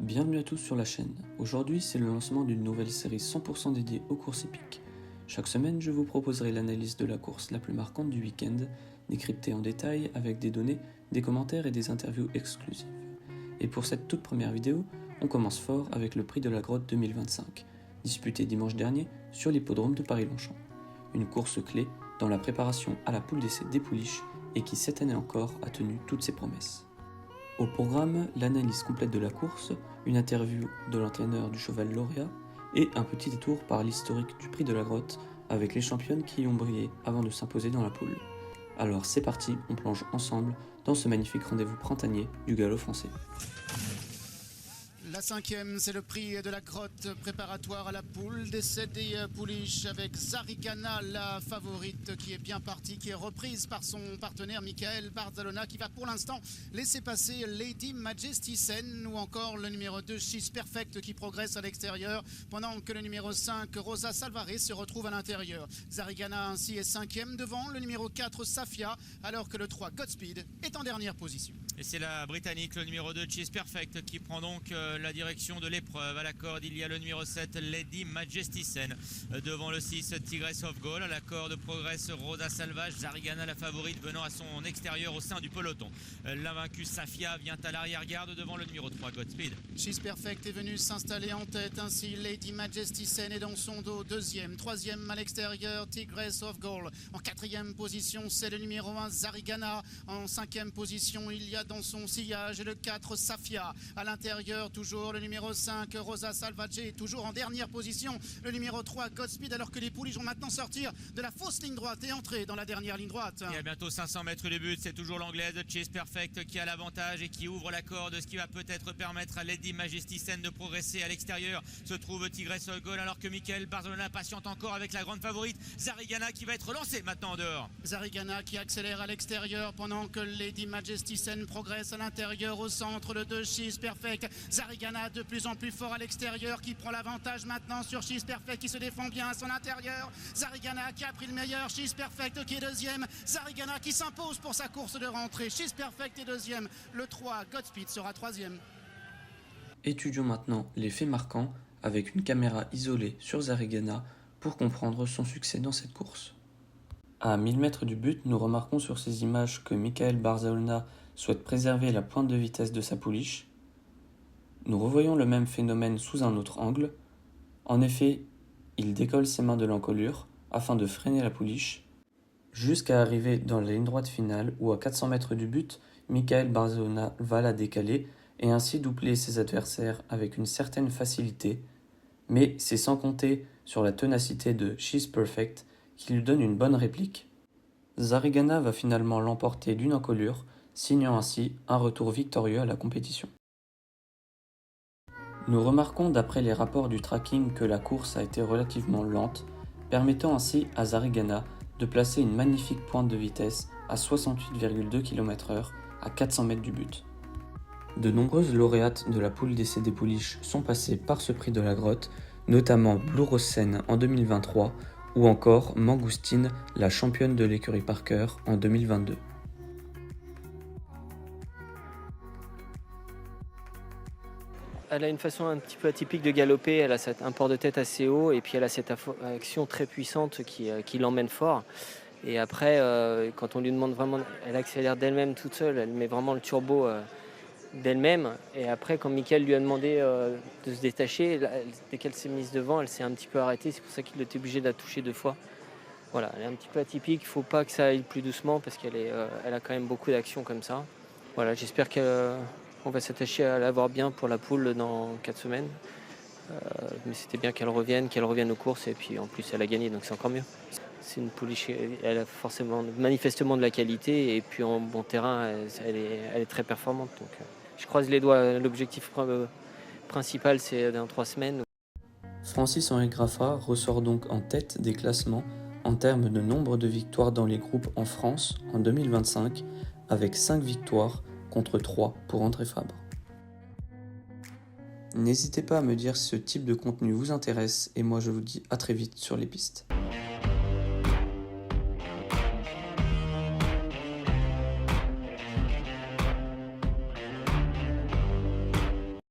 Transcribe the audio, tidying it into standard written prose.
Bienvenue à tous sur la chaîne. Aujourd'hui, c'est le lancement d'une nouvelle série 100% dédiée aux courses hippiques. Chaque semaine, je vous proposerai l'analyse de la course la plus marquante du week-end, décryptée en détail avec des données, des commentaires et des interviews exclusives. Et pour cette toute première vidéo, on commence fort avec le prix de la Grotte 2025, disputé dimanche dernier sur l'hippodrome de Paris-Longchamp. Une course clé dans la préparation à la poule d'essai des pouliches et qui cette année encore a tenu toutes ses promesses. Au programme, l'analyse complète de la course, une interview de l'entraîneur du cheval lauréat et un petit détour par l'historique du prix de la Grotte avec les championnes qui y ont brillé avant de s'imposer dans la poule. Alors c'est parti, on plonge ensemble dans ce magnifique rendez-vous printanier du galop français. La cinquième, c'est le prix de la Grotte préparatoire à la poule d'essai des pouliches avec Zarigana, la favorite qui est bien partie, qui est reprise par son partenaire Michael Barzalona qui va pour l'instant laisser passer Lady Majesty Sen ou encore le numéro 2 She's Perfect qui progresse à l'extérieur pendant que le numéro 5 Rosa Salvarez se retrouve à l'intérieur. Zarigana ainsi est cinquième devant le numéro 4 Safia alors que le 3 Godspeed est en dernière position. Et c'est la Britannique, le numéro 2 She's Perfect qui prend donc la direction de l'épreuve. À la corde, il y a le numéro 7 Lady Majesty Sen. Devant le 6 Tigress of Gaul. À la corde progresse Rosa Salvage. Zarigana, la favorite, venant à son extérieur au sein du peloton. L'invaincue Safia vient à l'arrière-garde devant le numéro 3 Godspeed. She's Perfect est venue s'installer en tête. Ainsi Lady Majesty Sen est dans son dos. Deuxième, troisième à l'extérieur Tigress of Gaul. En quatrième position, c'est le numéro 1 Zarigana. En cinquième position, il y a dans son sillage le 4 Safia. À l'intérieur, toujours le numéro 5 Rosa Salvage, toujours en dernière position le numéro 3 Godspeed, alors que les pouliches vont maintenant sortir de la fausse ligne droite et entrer dans la dernière ligne droite. Et à bientôt 500 mètres du but, c'est toujours l'anglaise She's Perfect qui a l'avantage et qui ouvre la corde, ce qui va peut-être permettre à Lady Majesty Sen de progresser. À l'extérieur se trouve Tigress of Gaul, alors que Michael Barzalona patiente encore avec la grande favorite Zarigana qui va être lancée maintenant en dehors. Zarigana qui accélère à l'extérieur pendant que Lady Majesty Sen progresse à l'intérieur. Au centre, le 2 She's Perfect. Zarigana de plus en plus fort à l'extérieur qui prend l'avantage maintenant sur She's Perfect qui se défend bien à son intérieur. Zarigana qui a pris le meilleur. She's Perfect qui est deuxième. Zarigana qui s'impose pour sa course de rentrée. She's Perfect est deuxième. Le 3 Godspeed sera troisième. Étudions maintenant les faits marquants avec une caméra isolée sur Zarigana pour comprendre son succès dans cette course. À 1000 mètres du but, nous remarquons sur ces images que Michael Barzalona souhaite préserver la pointe de vitesse de sa pouliche. Nous revoyons le même phénomène sous un autre angle. En effet, il décolle ses mains de l'encolure afin de freiner la pouliche, jusqu'à arriver dans la ligne droite finale où à 400 mètres du but, Michael Barzalona va la décaler et ainsi doubler ses adversaires avec une certaine facilité, mais c'est sans compter sur la ténacité de She's Perfect qui lui donne une bonne réplique. Zarigana va finalement l'emporter d'une encolure, signant ainsi un retour victorieux à la compétition. Nous remarquons d'après les rapports du tracking que la course a été relativement lente, permettant ainsi à Zarigana de placer une magnifique pointe de vitesse à 68,2 km/h à 400 mètres du but. De nombreuses lauréates de la poule d'essai des pouliches sont passées par ce prix de la Grotte, notamment Blue Rose Sen en 2023 ou encore Mangoustine, la championne de l'écurie Parker en 2022. Elle a une façon un petit peu atypique de galoper, elle a un port de tête assez haut et puis elle a cette action très puissante qui l'emmène fort. Et après, quand on lui demande vraiment, elle accélère d'elle-même toute seule, elle met vraiment le turbo d'elle-même. Et après, quand Michael lui a demandé de se détacher, dès qu'elle s'est mise devant, elle s'est un petit peu arrêtée, c'est pour ça qu'il était obligé de la toucher 2 fois. Voilà, elle est un petit peu atypique, il ne faut pas que ça aille plus doucement parce qu'elle a quand même beaucoup d'actions comme ça. Voilà, j'espère qu'on va s'attacher à l'avoir bien pour la poule dans 4 semaines. Mais c'était bien qu'elle revienne aux courses et puis en plus elle a gagné donc c'est encore mieux. C'est une pouliche, elle a manifestement de la qualité et puis en bon terrain elle est très performante. Donc je croise les doigts, l'objectif principal c'est dans 3 semaines. Francis-Henri Graffat ressort donc en tête des classements en termes de nombre de victoires dans les groupes en France en 2025 avec 5 victoires contre 3 pour André Fabre. N'hésitez pas à me dire si ce type de contenu vous intéresse et moi je vous dis à très vite sur les pistes.